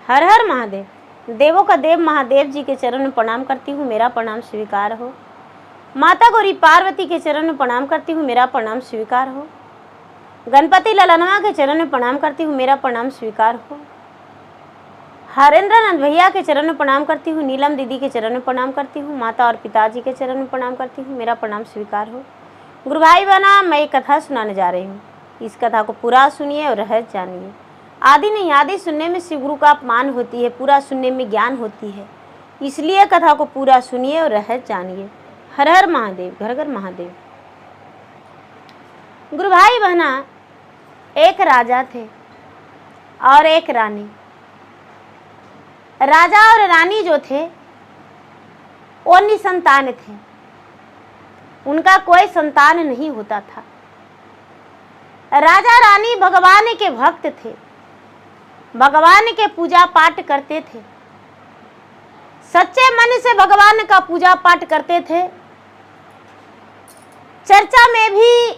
हर हर महादेव। देवों का देव महादेव जी के चरण में प्रणाम करती हूँ, मेरा प्रणाम स्वीकार हो। माता गौरी पार्वती के चरण में प्रणाम करती हूँ, मेरा प्रणाम स्वीकार हो। गणपति ललनवा के चरण में प्रणाम करती हूँ, मेरा प्रणाम स्वीकार हो। हरेंद्र नंद भैया के चरण में प्रणाम करती हूँ, नीलम दीदी के चरण में प्रणाम करती हूँ, माता और पिताजी के चरण में प्रणाम करती हूँ, मेरा प्रणाम स्वीकार हो। गुरु भाई बहना, मैं एक कथा सुनाने जा रही हूँ। इस कथा को पूरा सुनिए और रहस्य जानिए। आदि नहीं आदि सुनने में शिव गुरु का अपमान होती है, पूरा सुनने में ज्ञान होती है। इसलिए कथा को पूरा सुनिए और रहस्य जानिए। हर हर महादेव, घर घर महादेव। गुरु भाई बहना, एक राजा थे और एक रानी। राजा और रानी जो थे वो निसंतान थे, उनका कोई संतान नहीं होता था। राजा रानी भगवान के भक्त थे, भगवान के पूजा पाठ करते थे, सच्चे मन से भगवान का पूजा पाठ करते थे। चर्चा में भी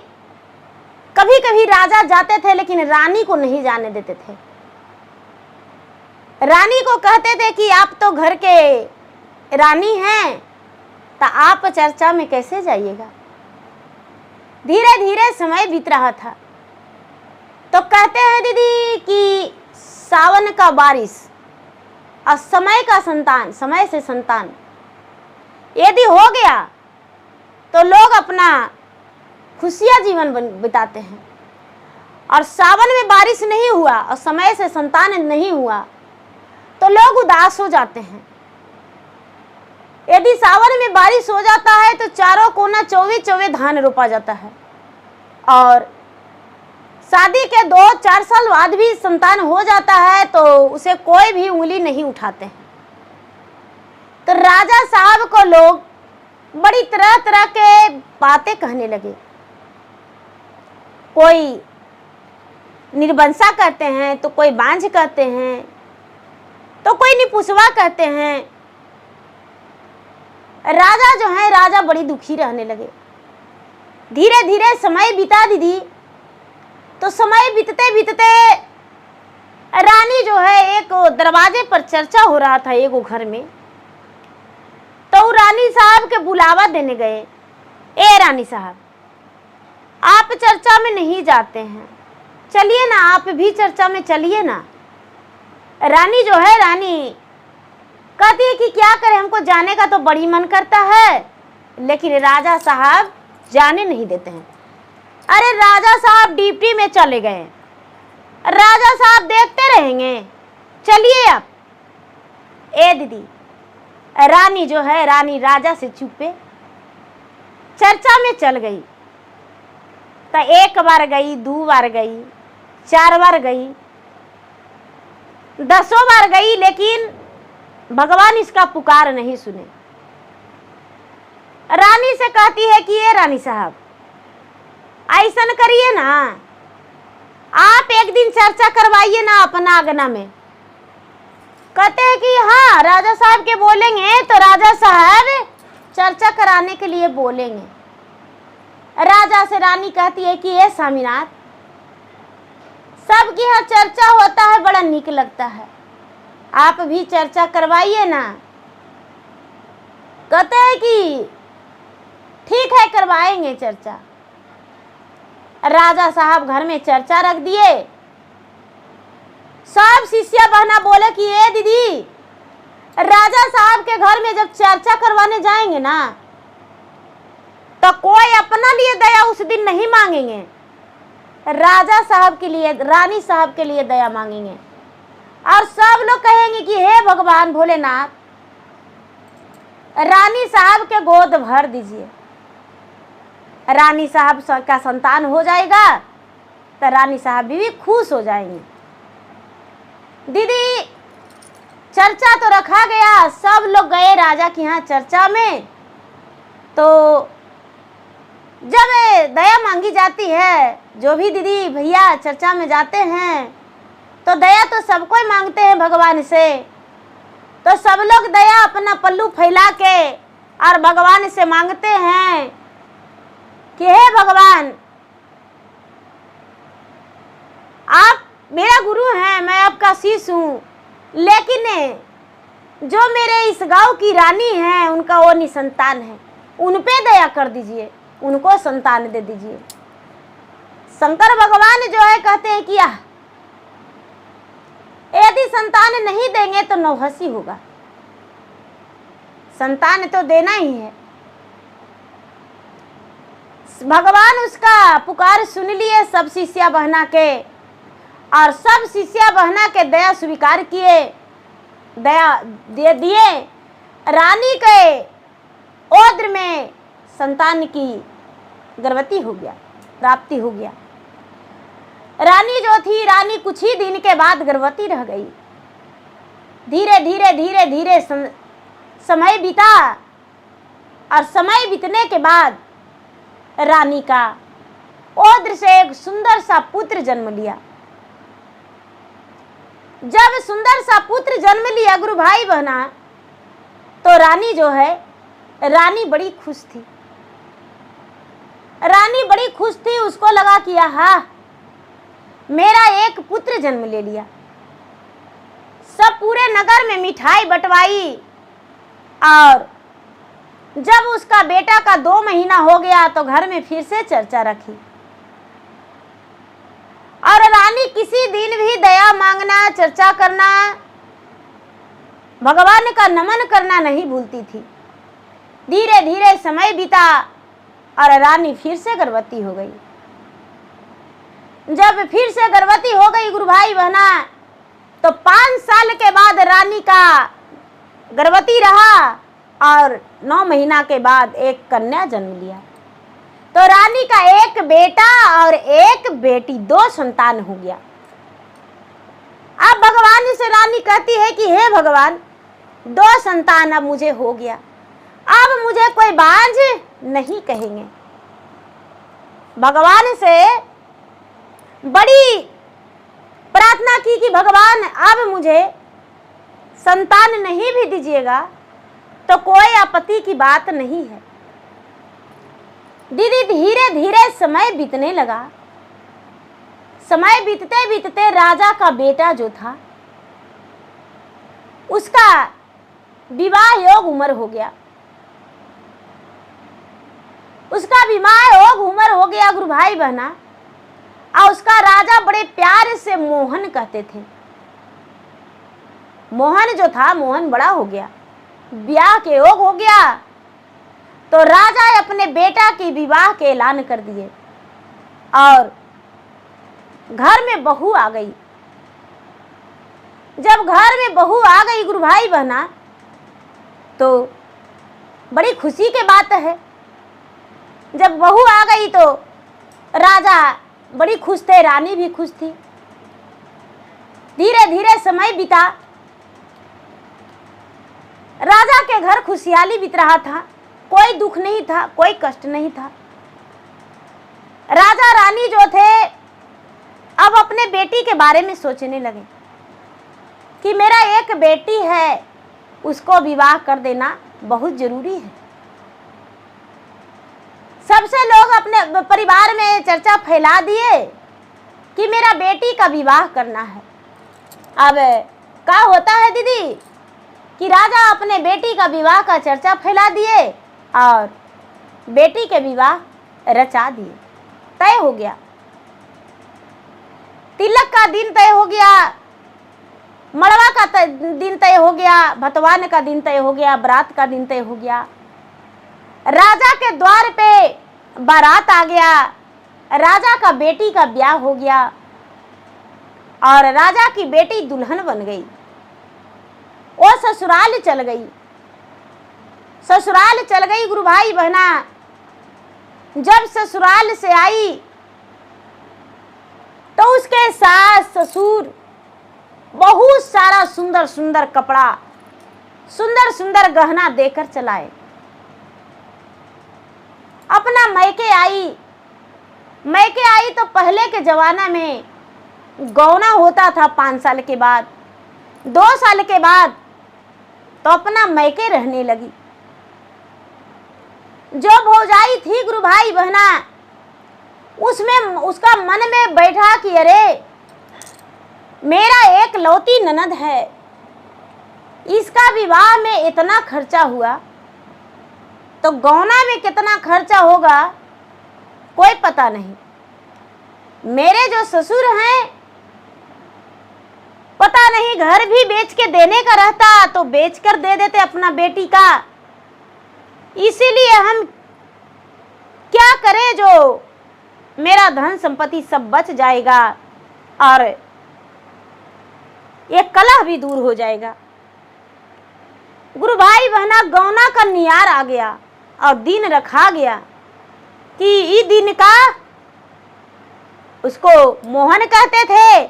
कभी कभी राजा जाते थे, लेकिन रानी को नहीं जाने देते थे। रानी को कहते थे कि आप तो घर के रानी हैं, तो आप चर्चा में कैसे जाइएगा। धीरे धीरे समय बीत रहा था, तो कहते हैं दीदी कि सावन का बारिश और समय का संतान, समय से संतान यदि हो गया तो लोग अपना खुशियां जीवन बिताते हैं, और सावन में बारिश नहीं हुआ और समय से संतान नहीं हुआ तो लोग उदास हो जाते हैं। यदि सावन में बारिश हो जाता है तो चारों कोना चौवे चौवे धान रोपा जाता है, और शादी के 2-4 साल बाद भी संतान हो जाता है तो उसे कोई भी उंगली नहीं उठाते हैं। तो राजा साहब को लोग बड़ी तरह तरह के बातें कहने लगे। कोई निर्वंशा कहते हैं, तो कोई बांझ कहते हैं, तो कोई निपुसवा कहते हैं। राजा जो है, राजा बड़ी दुखी रहने लगे। धीरे धीरे समय बीता दीदी, तो समय बीतते बीतते रानी जो है, एक दरवाजे पर चर्चा हो रहा था एक घर में, तो रानी साहब के बुलावा देने गए। ए रानी साहब, आप चर्चा में नहीं जाते हैं, चलिए ना, आप भी चर्चा में चलिए ना। रानी जो है, रानी कहती है कि क्या करें, हमको जाने का तो बड़ी मन करता है, लेकिन राजा साहब जाने नहीं देते हैं। अरे राजा साहब ड्यूटी में चले गए, राजा साहब देखते रहेंगे, चलिए आप। ए दीदी, रानी जो है, रानी राजा से चुपे चर्चा में चल गई। तो 1 बार गई, 2 बार गई, 4 बार गई, 10 बार गई, लेकिन भगवान इसका पुकार नहीं सुने। रानी से कहती है कि ये रानी साहब, ऐसा करिए ना, आप एक दिन चर्चा करवाइए ना अपना आंगना में। कहते हैं कि हाँ, राजा साहब के बोलेंगे तो राजा साहब चर्चा कराने के लिए बोलेंगे। राजा से रानी कहती है कि ये स्वामीनाथ, सबकी यहाँ चर्चा होता है, बड़ा नीक लगता है, आप भी चर्चा करवाइए ना। कहते हैं कि ठीक है, करवाएंगे चर्चा। राजा साहब घर में चर्चा रख दिए। सब शिष्या बहना बोले कि ये दीदी, राजा साहब के घर में जब चर्चा करवाने जाएंगे ना, तो कोई अपना लिए दया उस दिन नहीं मांगेंगे, राजा साहब के लिए, रानी साहब के लिए दया मांगेंगे। और सब लोग कहेंगे कि हे भगवान भोलेनाथ, रानी साहब के गोद भर दीजिए। रानी साहब का संतान हो जाएगा तो रानी साहब भी खुश हो जाएंगे। दीदी, चर्चा तो रखा गया, सब लोग गए राजा के यहाँ चर्चा में। तो जब दया मांगी जाती है, जो भी दीदी भैया चर्चा में जाते हैं, तो दया तो सबको ही मांगते हैं भगवान से। तो सब लोग दया अपना पल्लू फैला के और भगवान से मांगते हैं कि हे भगवान, आप मेरा गुरु हैं, मैं आपका शिष्य हूँ, लेकिन जो मेरे इस गांव की रानी है उनका वो निसंतान है, उन पे दया कर दीजिए, उनको संतान दे दीजिए। शंकर भगवान जो है कहते हैं कि यदि संतान नहीं देंगे तो नौहसी होगा, संतान तो देना ही है। भगवान उसका पुकार सुन लिए सब शिष्या बहना के, और सब शिष्या बहना के दया स्वीकार किए, दया दे दिए। रानी के ओद्र में संतान की गर्भवती हो गया, प्राप्ति हो गया। रानी जो थी, रानी कुछ ही दिन के बाद गर्भवती रह गई। धीरे धीरे धीरे धीरे समय बीता, और समय बीतने के बाद रानी का ओद्र से एक सुंदर सा पुत्र जन्म लिया। जब सुंदर सा पुत्र जन्म लिया गुरु भाई बहना, तो रानी जो है, रानी बड़ी खुश थी। रानी बड़ी खुश थी, उसको लगा कि हाँ मेरा एक पुत्र जन्म ले लिया। सब पूरे नगर में मिठाई बंटवाई, और जब उसका बेटा का 2 महीना हो गया तो घर में फिर से चर्चा रखी। और रानी किसी दिन भी दया मांगना, चर्चा करना, भगवान का नमन करना नहीं भूलती थी। धीरे धीरे समय बीता और रानी फिर से गर्भवती हो गई। जब फिर से गर्भवती हो गई गुरु भाई बहना, तो 5 साल के बाद रानी का गर्भवती रहा, और 9 महीना के बाद एक कन्या जन्म लिया। तो रानी का एक बेटा और एक बेटी, 2 संतान हो गया। अब भगवान से रानी कहती है कि हे भगवान, 2 संतान अब मुझे हो गया, अब मुझे कोई बांझ नहीं कहेंगे। भगवान से बड़ी प्रार्थना की कि भगवान अब मुझे संतान नहीं भी दीजिएगा तो कोई आपत्ति की बात नहीं है। दीदी धीरे धीरे समय बीतने लगा। समय बीतते बीतते राजा का बेटा जो था, उसका विवाह योग उम्र हो गया। उसका विवाह योग उम्र हो गया गुरु भाई बहना, और उसका राजा बड़े प्यार से मोहन कहते थे। मोहन जो था, मोहन बड़ा हो गया, ब्याह के योग हो गया। तो राजा अपने बेटा की विवाह के ऐलान कर दिए, और घर में बहू आ गई। जब घर में बहू आ गई गुरु भाई बहना, तो बड़ी खुशी की बात है। जब बहू आ गई तो राजा बड़ी खुश थे, रानी भी खुश थी। धीरे धीरे समय बीता, राजा के घर खुशहाली बीत रहा था, कोई दुख नहीं था, कोई कष्ट नहीं था। राजा रानी जो थे अब अपने बेटी के बारे में सोचने लगे कि मेरा एक बेटी है, उसको विवाह कर देना बहुत जरूरी है। सबसे लोग अपने परिवार में चर्चा फैला दिए कि मेरा बेटी का विवाह करना है। अब क्या होता है दीदी कि राजा अपने बेटी का विवाह का चर्चा फैला दिए और बेटी के विवाह रचा दिए। तय हो गया, तिलक का दिन तय हो गया, मड़वा का दिन तय हो गया, भतवान का दिन तय हो गया, बारात का दिन तय हो गया। राजा के द्वार पे बारात आ गया, राजा का बेटी का ब्याह हो गया और राजा की बेटी दुल्हन बन गई। वो ससुराल चल गई। ससुराल चल गई गुरु भाई बहना। जब ससुराल से आई तो उसके सास ससुर बहुत सारा सुंदर सुंदर कपड़ा, सुंदर सुंदर गहना देकर चलाए। अपना मैके आई। मैके आई तो पहले के जमाना में गौना होता था 5 साल के बाद, 2 साल के बाद तो अपना मैके रहने लगी। जो भौजाई थी गुरु भाई बहना, उसमें उसका मन में बैठा कि अरे मेरा एक लौती ननद है, इसका विवाह में इतना खर्चा हुआ, तो गौना में कितना खर्चा होगा कोई पता नहीं। मेरे जो ससुर हैं, पता नहीं घर भी बेच के देने का रहता तो बेच कर दे देते अपना बेटी का। इसीलिए हम क्या करें, जो मेरा धन संपत्ति सब बच जाएगा और ये कलह भी दूर हो जाएगा। गुरु भाई बहना, गौना का नियार आ गया और दिन रखा गया कि ई दिन का, उसको मोहन कहते थे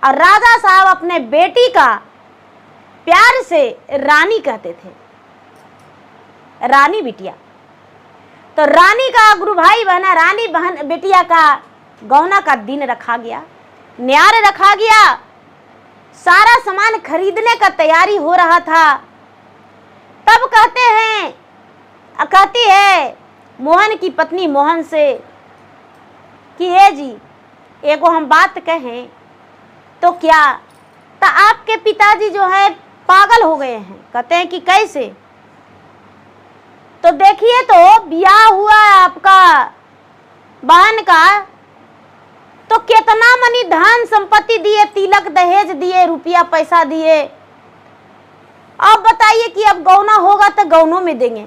और राजा साहब अपने बेटी का प्यार से रानी कहते थे, रानी बिटिया। तो रानी का, गुरु भाई बहना, रानी बहन बेटिया का गौना का दिन रखा गया, न्यार रखा गया, सारा सामान खरीदने का तैयारी हो रहा था। तब कहती है मोहन की पत्नी मोहन से कि हे जी, एगो हम बात कहें तो क्या, तो आपके पिताजी जो है पागल हो गए हैं। कहते हैं कि कैसे? तो देखिए, तो ब्याह हुआ है आपका बहन का, तो कितना मनी धन संपत्ति दिए, तिलक दहेज दिए, रुपया पैसा दिए। अब बताइए कि अब गौना होगा तो गौनों में देंगे।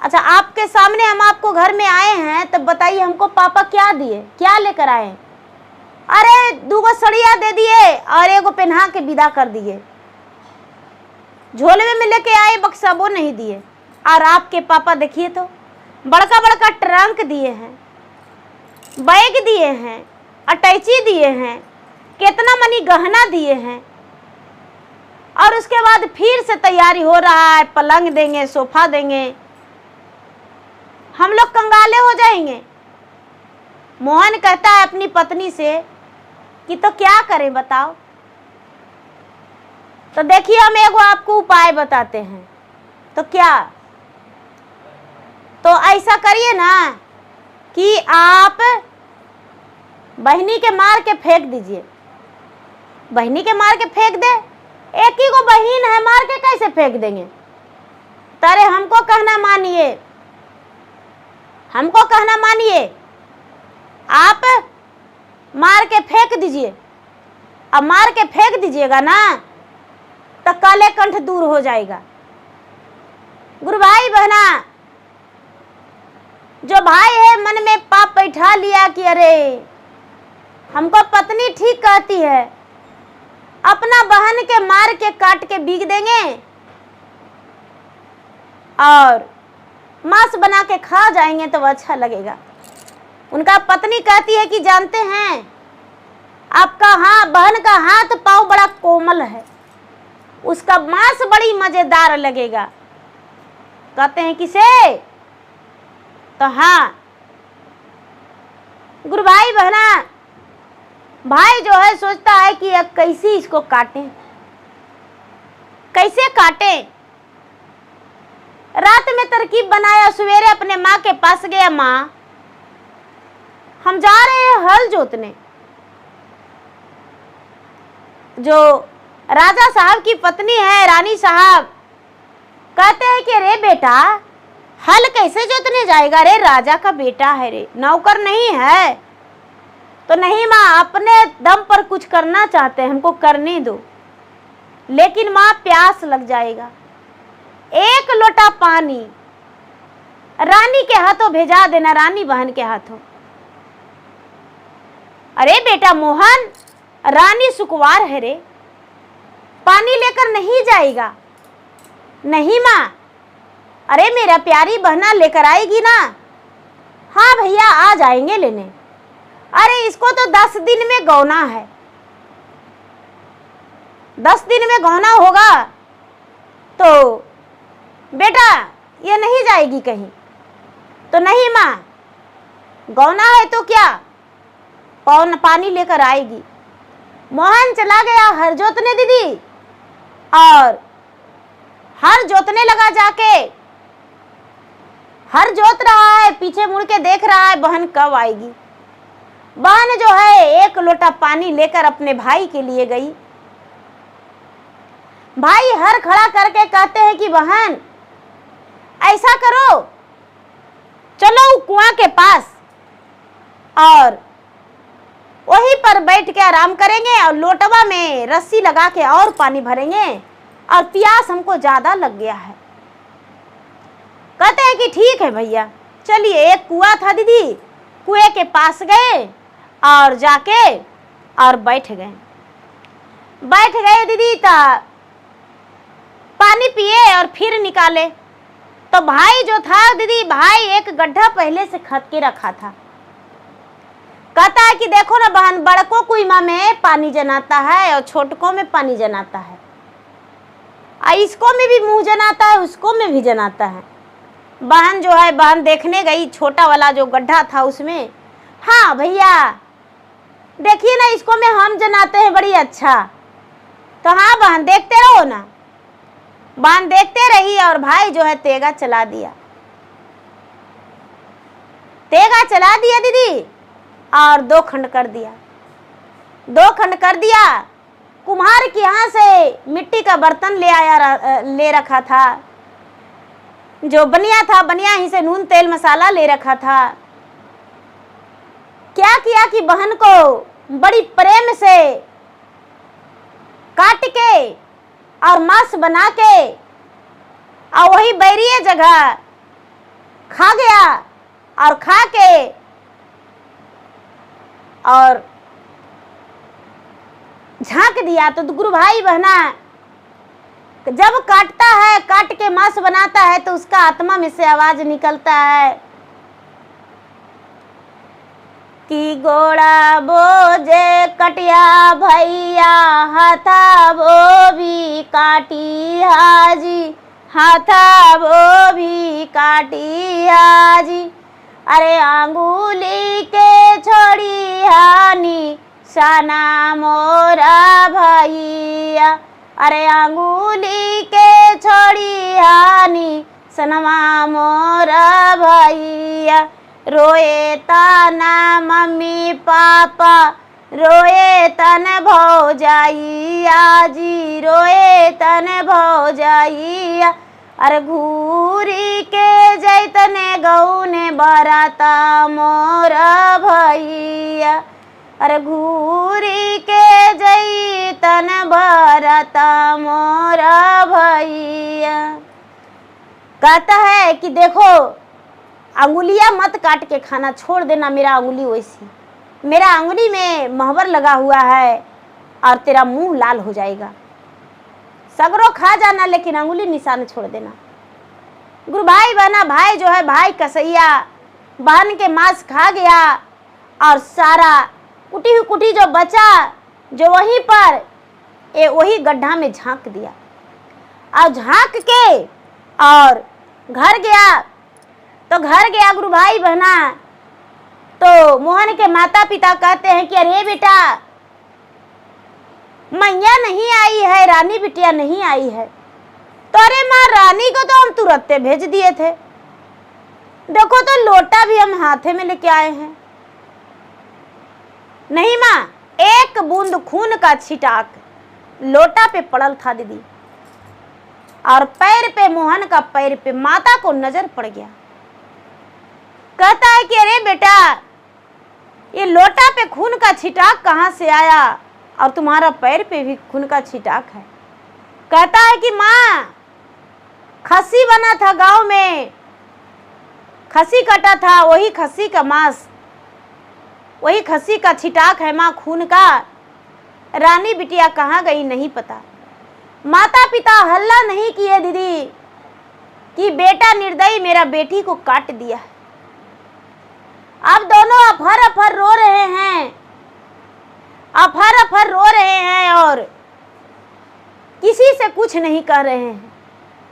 अच्छा, आपके सामने हम आपको घर में आए हैं, तब बताइए हमको पापा क्या दिए, क्या लेकर आए? अरे 2 सड़िया दे दिए और एगो पहना के विदा कर दिए, झोले में लेके आए, बक्सा वो नहीं दिए। और आपके पापा देखिए तो बड़का बड़का ट्रंक दिए हैं, बैग दिए हैं, अटैची दिए हैं, कितना मनी गहना दिए हैं। और उसके बाद फिर से तैयारी हो रहा है, पलंग देंगे, सोफा देंगे। हम लोग कंगाले हो जाएंगे। मोहन कहता है अपनी पत्नी से कि तो क्या करें बताओ? तो देखिए, हम एगो आपको उपाय बताते हैं। तो क्या? तो ऐसा करिए ना कि आप बहनी के मार के फेंक दीजिए। बहनी के मार के फेंक दे, एक ही को बहन है, मार के कैसे फेंक देंगे? तारे हमको कहना मानिए, हमको कहना मानिए, आप मार के फेंक दीजिए। अब मार के फेंक दीजिएगा ना तो काले कंठ दूर हो जाएगा। गुरु भाई बहना, जो भाई है मन में पाप बैठा लिया कि अरे हमको पत्नी ठीक कहती है, अपना बहन के मार के काट के बीग देंगे और मांस बना के खा जाएंगे तो अच्छा लगेगा। उनका पत्नी कहती है कि जानते हैं आपका बहन का हाथ पाँव बड़ा कोमल है, उसका मांस बड़ी मजेदार लगेगा। कहते हैं किसे? तो हाँ, गुरु भाई बहना, भाई जो है सोचता है कि अब कैसे इसको काटें, कैसे काटें। रात में तरकीब बनाया, सवेरे अपने माँ के पास गया, माँ हम जा रहे हैं हल जोतने। जो राजा साहब की पत्नी है, रानी साहब, कहते हैं कि रे बेटा, हल कैसे जोतने जाएगा? रे राजा का बेटा है रे, नौकर नहीं है। तो नहीं माँ, अपने दम पर कुछ करना चाहते हैं, हमको करने दो। लेकिन माँ प्यास लग जाएगा, 1 लोटा पानी रानी के हाथों भेजा देना, रानी बहन के हाथों। अरे बेटा मोहन, रानी सुकुवार है रे, पानी लेकर नहीं जाएगा। नहीं माँ, अरे मेरा प्यारी बहना लेकर आएगी ना। हाँ भैया, आ जाएंगे लेने। अरे इसको तो 10 दिन में गौना है, 10 दिन में गौना होगा तो बेटा ये नहीं जाएगी कहीं। तो नहीं माँ, गौना है तो क्या, पानी लेकर आएगी। मोहन चला गया हर जोतने दीदी, और हर जोतने लगा, जाके हर जोत रहा है, पीछे मुड़ के देख रहा है बहन कब आएगी। बहन जो है 1 लोटा पानी लेकर अपने भाई के लिए गई। भाई हर खड़ा करके कहते हैं कि बहन ऐसा करो, चलो कुआं के पास और वहीं पर बैठ के आराम करेंगे और लोटवा में रस्सी लगा के और पानी भरेंगे और प्यास हमको ज्यादा लग गया है। कहते हैं कि ठीक है भैया चलिए। एक कुआं था दीदी, कुएं के पास गए और जाके और बैठ गए दीदी। पानी पिए और फिर निकाले तो भाई जो था दीदी, भाई एक गड्ढा पहले से खद के रखा था। कहता है कि देखो ना बहन, बड़कों कुआं में पानी जनाता है और छोटकों में पानी जनाता है, इसको में भी मुंह जनाता है, उसको में भी जनाता है। बहन जो है, बहन देखने गई छोटा वाला जो गड्ढा था उसमें। हाँ भैया देखिए ना, इसको में हम जनाते हैं बड़ी अच्छा। तो हाँ बहन देखते रहो ना। बहन देखते रही और भाई जो है तेगा चला दिया दीदी और 2 खंड कर दिया। कुम्हार के यहाँ से मिट्टी का बर्तन ले रखा था, जो बनिया था, बनिया ही से नून तेल मसाला ले रखा था। क्या किया कि बहन को बड़ी प्रेम से काट के और मांस बना के और वही बैरिए जगह खा गया और खा के और झांक दिया। तो गुरु भाई बहना जब काटता है, काट के मांस बनाता है तो उसका आत्मा में से आवाज निकलता है कि गोड़ा बोझे कटिया भैया, हाथा वो भी काटी हाजी, हाथा वो भी काटी हाजी। अरे अंगुली के छोड़ी हानी साना मोरा भैया, अरे अंगुली के छोड़ी हानी सनवा मोरा भैया। रोए ताना मम्मी पापा, रोए तन भौजाइया जी, रोए तन भौजाइया। अरे घूरी के जैतने गौने बराता मोरा भैया, अरे घूरी के जैतन बराता मोरा भैया। कहता है कि देखो अंगुलियां मत काट के खाना, छोड़ देना मेरा अंगुली वैसी, मेरा अंगुली में महवर लगा हुआ है और तेरा मुंह लाल हो जाएगा। सगरो खा जाना लेकिन अंगुली निशान छोड़ देना। गुरु भाई बहना, भाई जो है भाई कसैया बहन के मांस खा गया और सारा कुटी जो बचा जो वहीं पर वही गड्ढा में झांक दिया और झांक के और घर गया। तो घर गया गुरु भाई बहना, तो मोहन के माता पिता कहते हैं कि अरे बेटा मैया नहीं आई है, रानी बिटिया नहीं आई है। तो अरे माँ रानी को तो हम तुरंत भेज दिए थे, देखो तो लोटा भी हम हाथे में लेके आए हैं। नहीं माँ, एक बूंद खून का छिटाक लोटा पे पड़ल था दीदी और पैर पे, मोहन का पैर पे माता को नजर पड़ गया। कहता है कि अरे बेटा ये लोटा पे खून का छिटाक कहाँ से आया और तुम्हारा पैर पे भी खून का छिटाक है। कहता है कि माँ खस्सी बना था गांव में, खस्सी कटा था, वही खस्सी का मांस, वही खस्सी का छिटाक है माँ खून का। रानी बिटिया कहाँ गई नहीं पता। माता पिता हल्ला नहीं किए दीदी कि बेटा निर्दयी मेरा बेटी को काट दिया है। अब दोनों अफर अफर रो रहे हैं, अफर अफर रो रहे हैं और किसी से कुछ नहीं कह रहे हैं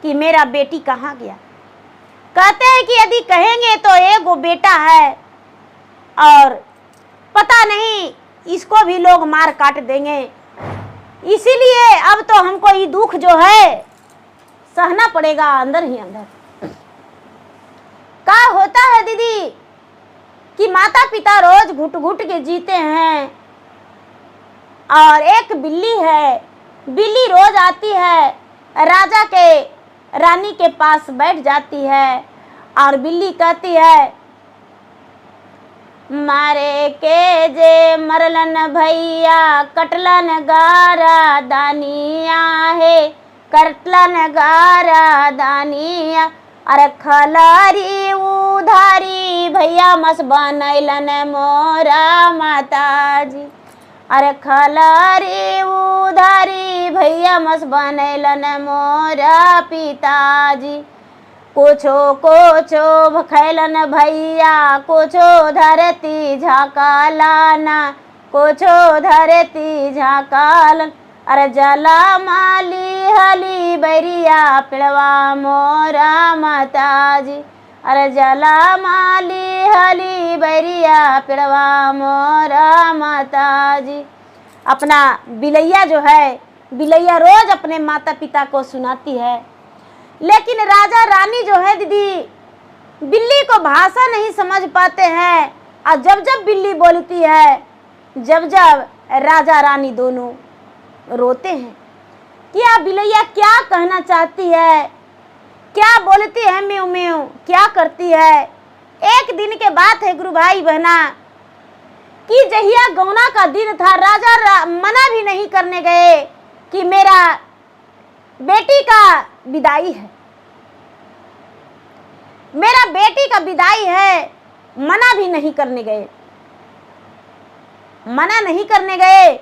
कि मेरा बेटी कहाँ गया। कहते हैं कि यदि कहेंगे तो एक वो बेटा है और पता नहीं इसको भी लोग मार काट देंगे, इसीलिए अब तो हमको ये दुख जो है सहना पड़ेगा अंदर ही अंदर। क्या होता है दीदी कि माता पिता रोज घुट घुट के जीते हैं और एक बिल्ली है बिल्ली रोज आती है, राजा के रानी के पास बैठ जाती है और बिल्ली कहती है, मारे के जे मरलन भैया कटलन गारा दानिया है, कटलन गारा दानिया। अरे खलारी उधारी भैया मस बनैलन मोरा माताजी। अरे खलारी उधारी भैया मस बनैलन मोरा पिताजी। कोछो कोछो भखैलन भैया, कोछो धरती झाकालाना, कोछो धरती झाकालन। अरे जला माली हली बैरिया पिड़वा मोरा माताजी। अरे जला माली हली बैरिया पिड़वा मोरा माताजी। अपना बिलैया जो है, बिलैया रोज अपने माता पिता को सुनाती है, लेकिन राजा रानी जो है दीदी, बिल्ली को भाषा नहीं समझ पाते हैं। और जब जब बिल्ली बोलती है, जब जब राजा रानी दोनों रोते हैं कि यह बिलैया क्या कहना चाहती है, क्या बोलती है, म्यू म्यू क्या करती है। एक दिन के बात है गुरु भाई बहना कि जहिया गौना का दिन था, राजा मना भी नहीं करने गए कि मेरा बेटी का विदाई है, मेरा बेटी का विदाई है, मना भी नहीं करने गए, मना नहीं करने गए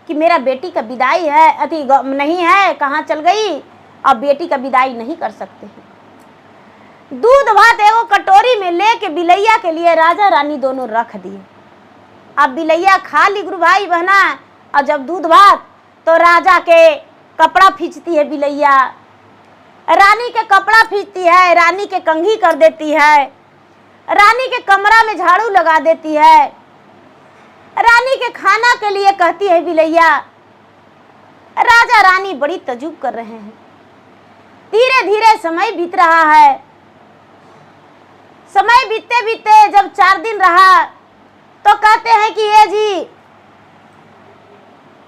कि मेरा बेटी का विदाई है, अति नहीं है, कहाँ चल गई, अब बेटी का विदाई नहीं कर सकते हैं। दूध भात एगो कटोरी में लेके बिलैया के लिए राजा रानी दोनों रख दिए। अब बिलैया खा ली गुरु भाई बहना, और जब दूध भात तो राजा के कपड़ा खींचती है बिलैया, रानी के कपड़ा खींचती है, रानी के कंघी कर देती है, रानी के कमरा में झाड़ू लगा देती है, रानी के खाना के लिए कहती है बिलैया। राजा रानी बड़ी तजुब कर रहे हैं। धीरे धीरे समय बीत रहा है। समय बीतते बीतते जब 4 दिन रहा तो कहते हैं कि ये जी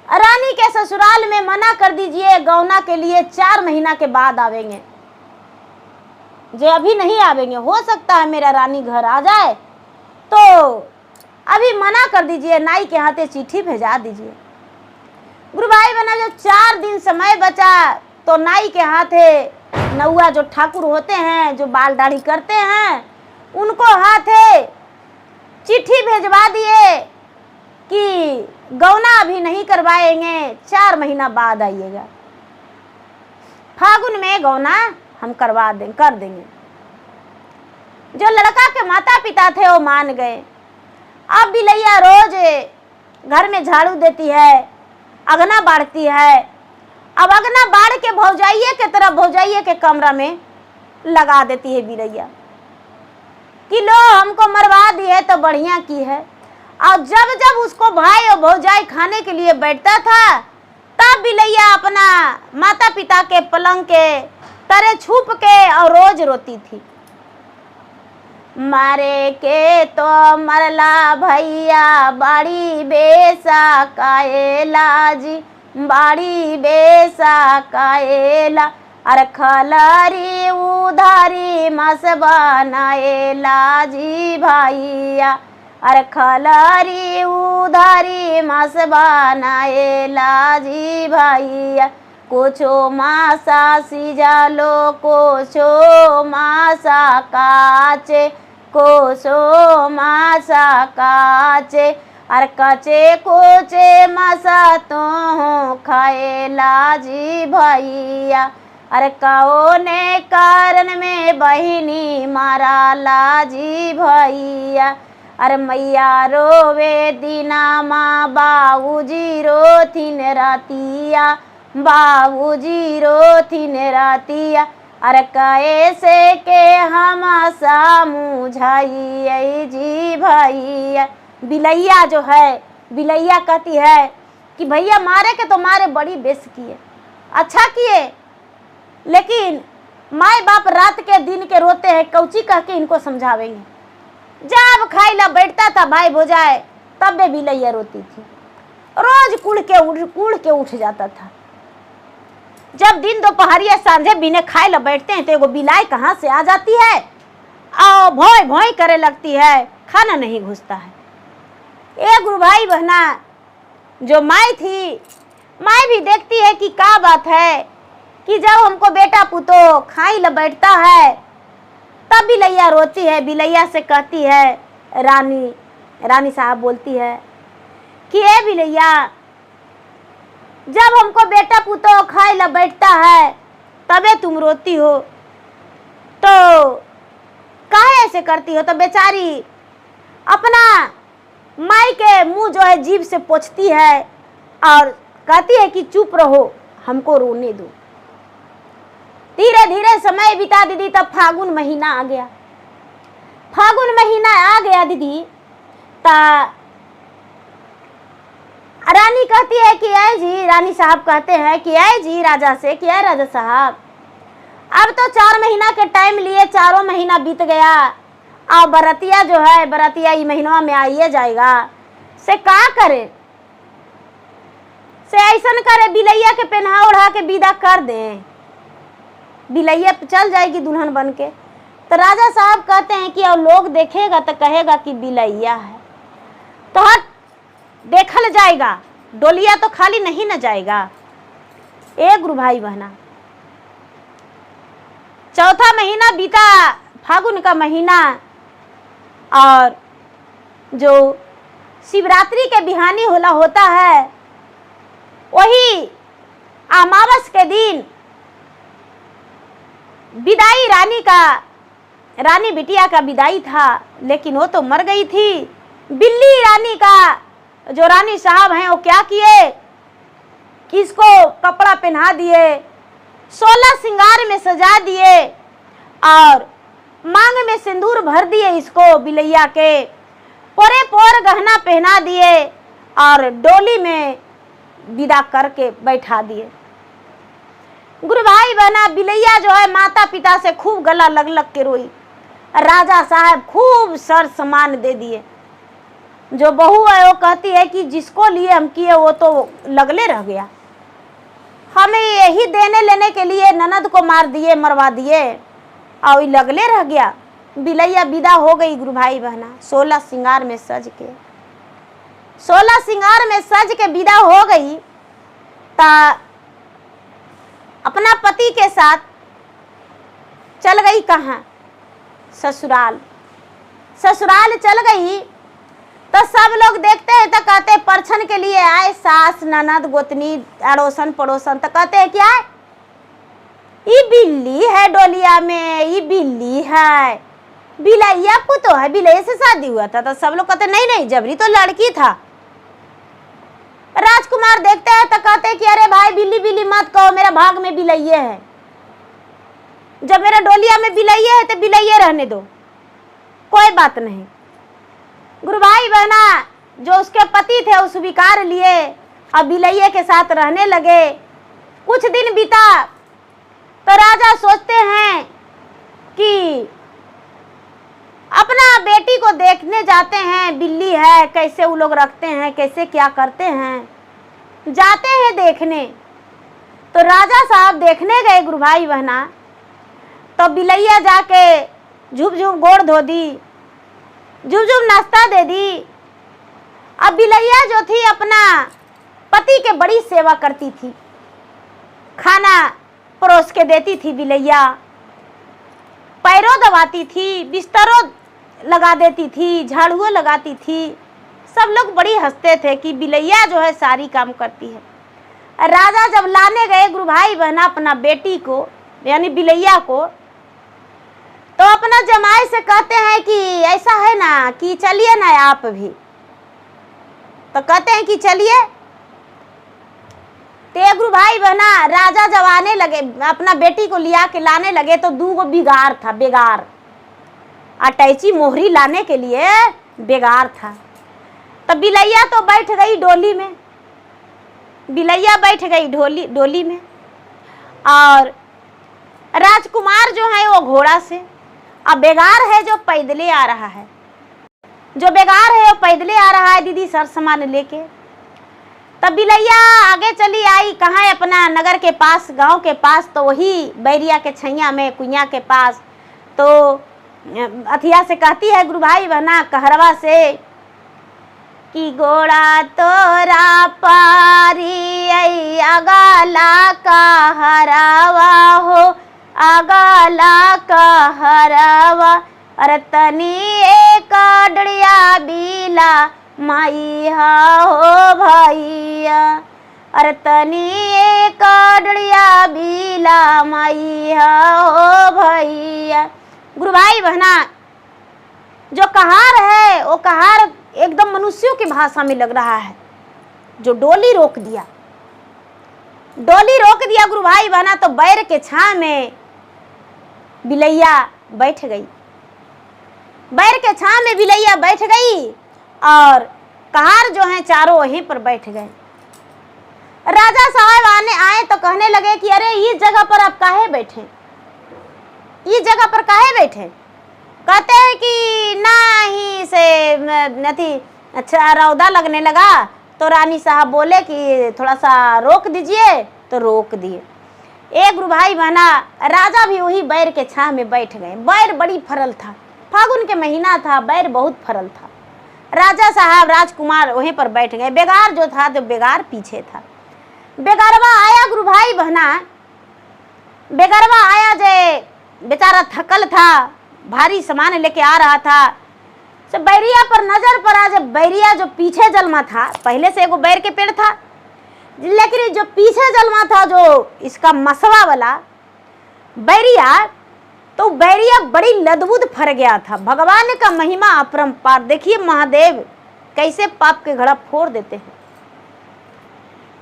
रानी के ससुराल में मना कर दीजिए, गौना के लिए 4 महीना के बाद आवेंगे, जो अभी नहीं आवेंगे। हो सकता है मेरा रानी घर आ जाए तो अभी मना कर दीजिए, नाई के हाथे चिट्ठी भेजा दीजिए। गुरु भाई बहना जब 4 दिन समय बचा तो नाई के हाथे नौआ जो ठाकुर होते हैं, जो बाल दाढ़ी करते हैं, उनको हाथे चिट्ठी भेजवा दिए कि गौना अभी नहीं करवाएंगे, 4 महीना बाद आइएगा, फागुन में गौना हम कर देंगे। जो लड़का के माता पिता थे वो मान गए। अब बिलैया रोज घर में झाड़ू देती है, अगना बाढ़ती है। अब अगना बाढ़ के भौजाइये के तरफ, भौजाइये के कमरा में लगा देती है बिलैया कि लो हमको मरवा दी है तो बढ़िया की है। और जब जब उसको भाई और भौजाई खाने के लिए बैठता था, तब बिलैया अपना माता पिता के पलंग के तरे छुप के और रोज रोती थी। मारे के तो मरला भैया बाड़ी बेसा काएला जी, बाड़ी बेसा काएला। अरे खलारी उधारी मस बनाएला जी भैया, अरे खलारी उधारी मस बनाएला जी भैया। कोछो मासा सिजालो, कोछो मासा काचे, कोछो मासा काचे। अरे कचे कोचे मासा तो खाएला जी भैया। अरे कौने कारण में बहिनी मारा लाजी भैया। अरे मैया रोवे दीना माँ, बाबूजी रोथिन रातिया, बाबूजी रोथिन रातिया। अरे कैसे के हम समझाइए जी भैया। बिलैया जो है, बिलैया कहती है कि भैया मारे के तो मारे, बड़ी बेस किए, अच्छा किए, लेकिन माए बाप रात के दिन के रोते हैं, कौची कह के इनको समझावेंगे। जब खाइला बैठता था भाई भौजाए, तब भी बिलैया रोती थी। रोज कूड़ के उठ जाता था। जब दिन दोपहरिया सांझे बिने खाए ला बैठते हैं तो एगो बिलाई कहाँ से आ जाती है और भोय भोय करे लगती है, खाना नहीं घुसता है। एक गुरु भाई बहना जो माई थी, माई भी देखती है कि क्या बात है कि जब हमको बेटा पुतो खाई ला बैठता है तब बिलैया रोती है। बिलैया से कहती है, रानी साहब बोलती है कि ए बिलैया, जब हमको बेटा पुतो खाई ला बैठता है तबे तुम रोती हो, तो काहे ऐसे करती हो? तो बेचारी अपना माई के मुंह जो है जीभ से पोंछती है और कहती है कि चुप रहो, हमको रोने दो। धीरे धीरे समय बिता दीदी, तब फागुन महीना आ गया। फागुन महीना आ गया दीदी, ता रानी कहती है कि ऐ जी, रानी साहब कहते हैं कि ऐ जी राजा से कि ऐ राजा साहब, अब तो 4 महीना के टाइम लिए, 4 महीना बीत गया, अब बरतिया जो है, बरतिया ई महीनवा में आइए जाएगा, से का करे? से ऐसन करे बिलैया के पहना ओढ़ा के विदा कर दें, बिलैया चल जाएगी दुल्हन बन के। तो राजा साहब कहते हैं कि अब लोग देखेगा तो कहेगा कि बिलैया है, तो हट देखल जाएगा, डोलिया तो खाली नहीं न जाएगा। एक गुरु भाई बहना, चौथा महीना बीता, फागुन का महीना, और जो शिवरात्रि के बिहानी होता है, वही अमावस के दिन विदाई रानी बिटिया का विदाई था, लेकिन वो तो मर गई थी। बिल्ली रानी का जो रानी साहब हैं वो क्या किए कि इसको कपड़ा पहना दिए, 16 श्रृंगार में सजा दिए और मांग में सिंदूर भर दिए, इसको बिलैया के पोरे पोर गहना पहना दिए और डोली में विदा करके बैठा दिए। गुरु भाई बहना, बिलैया जो है माता पिता से खूब गला लग लग के रोई। राजा साहब खूब सर सम्मान दे दिए। जो बहू है वो कहती है कि जिसको लिए हम किए वो तो लगले रह गया, हमें यही देने लेने के लिए ननद को मार दिए, मरवा दिए और लगले रह गया। बिलैया विदा हो गई गुरु भाई बहना, 16 श्रृंगार में सज के, 16 श्रृंगार में सज के विदा हो गई। ता अपना पति के साथ चल गई कहाँ? ससुराल। ससुराल चल गई तो सब लोग देखते हैं तो कहते हैं परछन के लिए आए, सास ननद गोतनी अड़ोसन पड़ोसन, तो कहते हैं क्या ये बिल्ली है डोलिया में, ये बिल्ली है, बिलैया पुतो है, बिलैया से शादी हुआ था। तो सब लोग कहते नहीं नहीं जबरी तो लड़की था। राजकुमार देखते हैं तो कहते हैं कि अरे भाई बिल्ली बिल्ली मत कहो, मेरा भाग में बिलैये है, जब मेरा डोलिया में बिलैये है तो बिलैये रहने दो, कोई बात नहीं। गुरु भाई बहना, जो उसके पति थे वो स्वीकार लिए और बिलैये के साथ रहने लगे। कुछ दिन बीता तो राजा सोचते हैं कि अपना बेटी को देखने जाते हैं, बिल्ली है कैसे वो लोग रखते हैं, कैसे क्या करते हैं, जाते हैं देखने। तो राजा साहब देखने गए गुरु भाई बहना, तो बिलैया जाके झुप झुप गोड़ धो दी, झुप झुप नाश्ता दे दी। अब बिलैया जो थी अपना पति के बड़ी सेवा करती थी, खाना परोस के देती थी बिलैया, पैरों दबाती थी, बिस्तरों लगा देती थी, झाड़ुओं लगाती थी। सब लोग बड़ी हंसते थे कि बिलैया जो है सारी काम करती है। राजा जब लाने गए गुरु भाई बहना अपना बेटी को यानी बिलैया को, तो अपना जमाई से कहते हैं कि ऐसा है ना कि चलिए ना आप भी, तो कहते हैं कि चलिए। ते गुरु भाई बहना राजा जब आने लगे, अपना बेटी को लिया के लाने लगे, तो 2 बिगार था, बेगार अटैची मोहरी लाने के लिए बेगार था। तो बिलैया तो बैठ गई डोली में, बिलैया बैठ गई डोली में, और राजकुमार जो है वो घोड़ा से, अब बेगार है जो पैदले आ रहा है, जो बेगार है वो पैदले आ रहा है दीदी सर सामान लेके। तब बिलैया आगे चली आई, कहाँ है? अपना नगर के पास, गांव के पास। तो वही बैरिया के छैया में, कुइया के पास। तो अथिया से कहती है गुरु भाई बहना कहरवा से कि गोड़ा तोरा पारी अगला कहरवा हो, अगला कहरवा। अरे तनी एक डड़िया बीला माई हो भैया, अरे तनी एक डड़िया बीला माई हो भैया। गुरु भाई बहना जो कहार है वो कहार एकदम मनुष्यों की भाषा में लग रहा है। जो डोली रोक दिया, डोली रोक दिया गुरु भाई बहना, तो बैर के छां में बिलैया बैठ गई। बैर के छां में बिलैया बैठ गई और कहार जो हैं चारों वहीं पर बैठ गए। राजा साहब आए तो कहने लगे कि अरे इस जगह पर आप काहे बैठे, इस जगह पर काहे बैठे? कहते हैं कि नहीं से नथी अच्छा रौदा लगने लगा, तो रानी साहब बोले कि थोड़ा सा रोक दीजिए, तो रोक दिए। एक गुरु भाई बहना राजा भी वही बैर के छां में बैठ गए। बैर बड़ी फरल था, फागुन के महीना था, बैर बहुत फरल था। राजा साहब राजकुमार वहीं पर बैठ गए। बेगार जो था तो बेगार पीछे था। बेगारवा आया गुरु भाई बहना, बेगारवा आया जे बेचारा थकल था, भारी सामान लेके आ रहा था। सब बैरिया पर नजर पड़ा। जब बैरिया जो पीछे जलमा था, पहले से एगो बैर के पेड़ था, लेकिन जो पीछे जलमा था जो इसका मसवा वाला बैरिया, तो बैरिया बड़ी लदबुद फर गया था। भगवान का महिमा अपरंपार। देखिए महादेव कैसे पाप के घड़ा फोड़ देते हैं।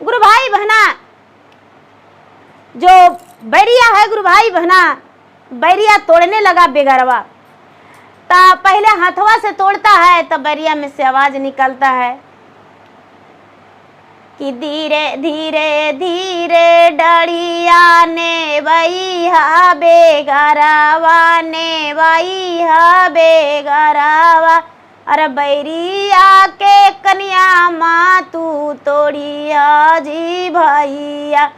गुरु भाई बहना जो बैरिया है गुरु भाई बहना, बैरिया तोड़ने लगा बेगरवा। ता पहले हाथवा से तोड़ता है, तब बैरिया में से आवाज निकलता है कि धीरे धीरे धीरे डड़िया ने वैहा बेगरवा, ने वैहा बेगरवा। अरे बैरिया के कन्या माँ तू तोड़िया जी भैया,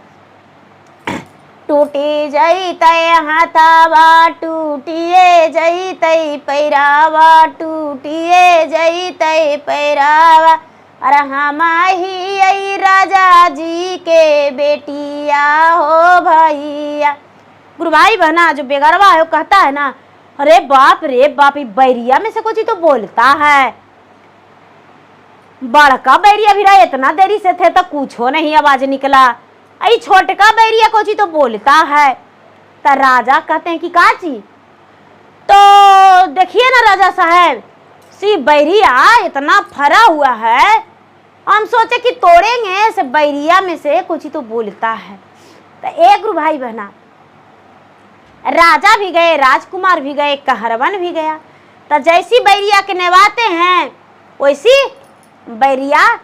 टूटी जैतै हाथावा टूटिए जैतै पैरावा, टूटिए जैतै पैरावा। अरे हम ही राजा जी के बेटिया हो भैया। गुरु भाई बहना जो बेगरवा है वो कहता है ना, अरे बाप रे बाप, बैरिया में से कुछ तो बोलता है। बड़का बैरिया भी रहा, इतना देरी से थे तो कुछ हो नहीं आवाज निकला, आई छोटका बैरिया कुछ तो बोलता है। तो राजा कहते हैं कि का चीज? तो देखिए ना राजा साहब, सी बैरिया इतना फरा हुआ है, हम सोचे कि तोड़ेंगे, से बैरिया में से कुछ तो बोलता है। तो एक गुरु भाई बहना राजा भी गए, राजकुमार भी गए, कहरवन भी गया। तो जैसी बैरिया के नवाते हैं वैसी बैरिया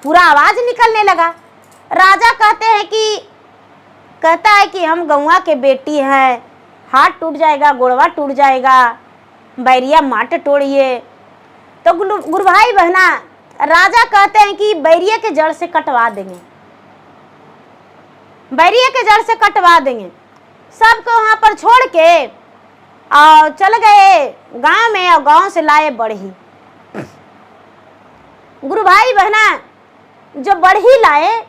पूरा आवाज निकलने लगा। राजा कहता है कि हम गौवा के बेटी हैं, हाथ टूट जाएगा, गोड़वा टूट जाएगा, बैरिया माट तोड़िए। तो गुरु भाई बहना राजा कहते हैं कि बैरिया के जड़ से कटवा देंगे, बैरिया के जड़ से कटवा देंगे। सबको वहां पर छोड़ के और चल गए गांव में, और गांव से लाए बढ़ी। गुरु भाई बहना जो बढ़ी लाए,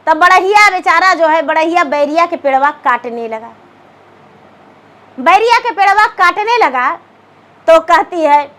तब बढ़िया बेचारा जो है बढ़िया बैरिया के पेड़वा काटने लगा। बैरिया के पेड़वा काटने लगा तो कहती है,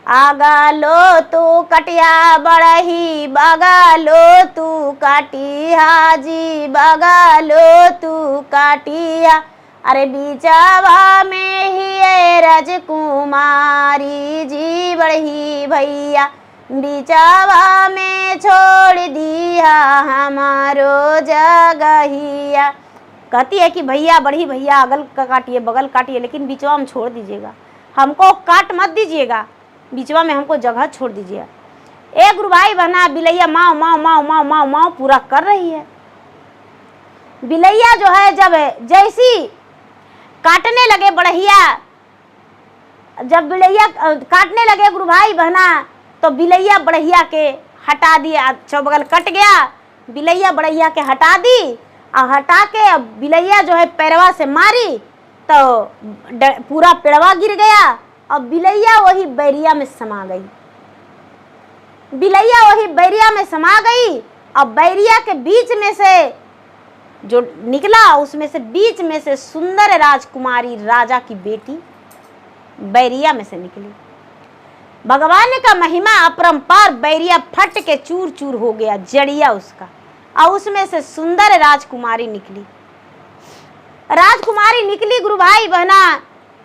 आगा लो तू कटिया बढ़ही, बगा लो तू काटिया जी, बगा लो तू काटिया। अरे बीचवा में ही राजकुमारी जी बढ़ी भैया, बीचवा में छोड़ दिया हमारो जगहिया। कहती है कि भैया बढ़ी भैया अगल काटिए, बगल काटिए, लेकिन बीचवा में छोड़ दीजिएगा, हमको काट मत दीजिएगा, बीचवा में हमको जगह छोड़ दीजिए। एक गुरु भाई बहना बिलैया माओ माओ माओ माओ माओ माओ पूरा कर रही है। बिलैया जो है जब जैसी काटने लगे बढ़िया, जब बिलैया काटने लगे गुरु भाई बहना, तो बिलैया बढ़िया के हटा दिया, चौबगल कट गया, बिलैया बढ़िया के हटा दी और हटा के अब बिलैया जो है पैरवा से मारी तो पूरा पेड़वा गिर गया। अब बिलैया वही बैरिया में समा गई, बिलैया वही बैरिया में समा गई। अब बैरिया के बीच में से जो निकला, उसमें से बीच में से सुंदर राजकुमारी राजा की बेटी बैरिया में से निकली। भगवान का महिमा अपरंपार, बैरिया फट के चूर चूर हो गया, जड़िया उसका, और उसमें से सुंदर राजकुमारी निकली। राजकुमारी निकली गुरु भाई बहना,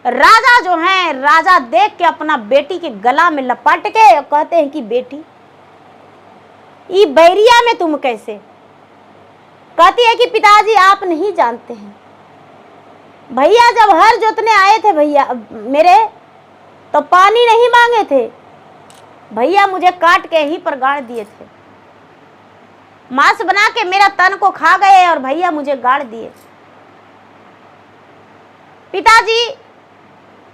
राजा जो है, राजा देख के अपना बेटी के गला में लपट के कहते हैं कि बेटी ये बैरिया में तुम कैसे? कहती है कि पिताजी आप नहीं जानते हैं, भैया जब हर जोतने आए थे भैया मेरे तो पानी नहीं मांगे थे, भैया मुझे काट के ही पर गाड़ दिए थे, मांस बना के मेरा तन को खा गए और भैया मुझे गाड़ दिए। पिताजी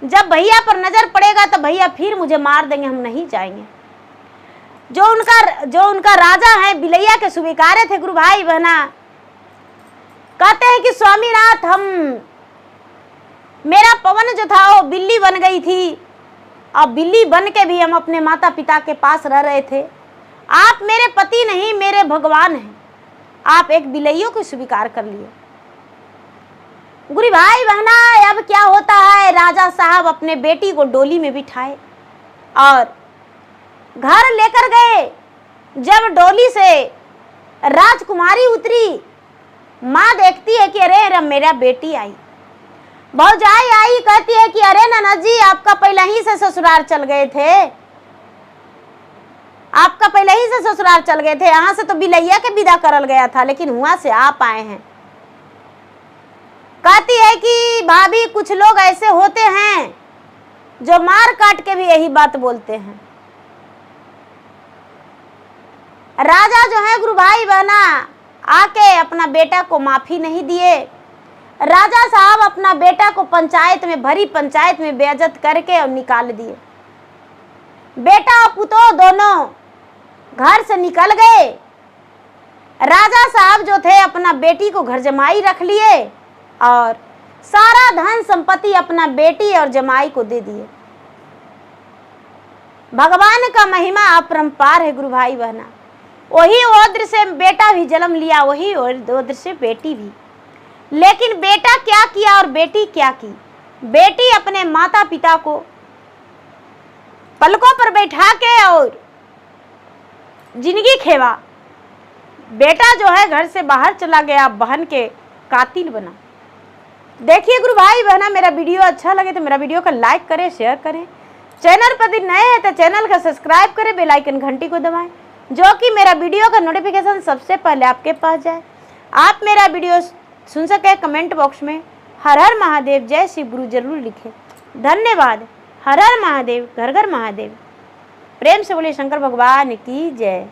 जब भैया पर नजर पड़ेगा तो भैया फिर मुझे मार देंगे, हम नहीं जाएंगे। जो उनका राजा है बिलैया के स्वीकारे थे गुरु भाई बहना, कहते हैं कि स्वामीनाथ हम, मेरा पवन जो था वो बिल्ली बन गई थी, अब बिल्ली बन के भी हम अपने माता पिता के पास रह रहे थे, आप मेरे पति नहीं मेरे भगवान हैं, आप एक बिलैया को स्वीकार कर लिए। गुरु भाई बहना अब क्या होता है, राजा साहब अपने बेटी को डोली में बिठाए और घर लेकर गए। जब डोली से राजकुमारी उतरी, माँ देखती है कि अरे मेरा बेटी आई, भौजाई आई, कहती है कि अरे ननद जी आपका पहले ही से ससुराल चल गए थे, आपका पहले ही से ससुराल चल गए थे, यहाँ से तो बिलैया के विदा करल गया था, लेकिन वहां से आप आए हैं। कहती है कि भाभी कुछ लोग ऐसे होते हैं जो मार काट के भी यही बात बोलते हैं। राजा जो है गुरु भाई बहना आके अपना बेटा को माफी नहीं दिए। राजा साहब अपना बेटा को पंचायत में, भरी पंचायत में बेइज्जत करके और निकाल दिए। बेटा और पुतो दोनों घर से निकल गए। राजा साहब जो थे अपना बेटी को घर जमाई रख लिए और सारा धन संपत्ति अपना बेटी और जमाई को दे दिए। भगवान का महिमा अपरंपार है गुरु भाई बहना। वही ओद्र से बेटा भी जन्म लिया, वही ओद्र से बेटी भी। लेकिन बेटा क्या किया और बेटी क्या की? बेटी अपने माता पिता को पलकों पर बैठा के और जिंदगी खेवा। बेटा जो है घर से बाहर चला गया, बहन के कातिल बना। देखिए गुरु भाई बहना, मेरा वीडियो अच्छा लगे तो मेरा वीडियो को लाइक करें, शेयर करें। चैनल पर यदि नए हैं तो चैनल का सब्सक्राइब करें, बेल आइकन घंटी को दबाएं, जो कि मेरा वीडियो का नोटिफिकेशन सबसे पहले आपके पास जाए। आप मेरा वीडियो सुन सके, कमेंट बॉक्स में हर हर महादेव जय श्री गुरु जरूर लिखें। धन्यवाद। हर हर महादेव, घर घर महादेव। प्रेम से बोलिए शंकर भगवान की जय।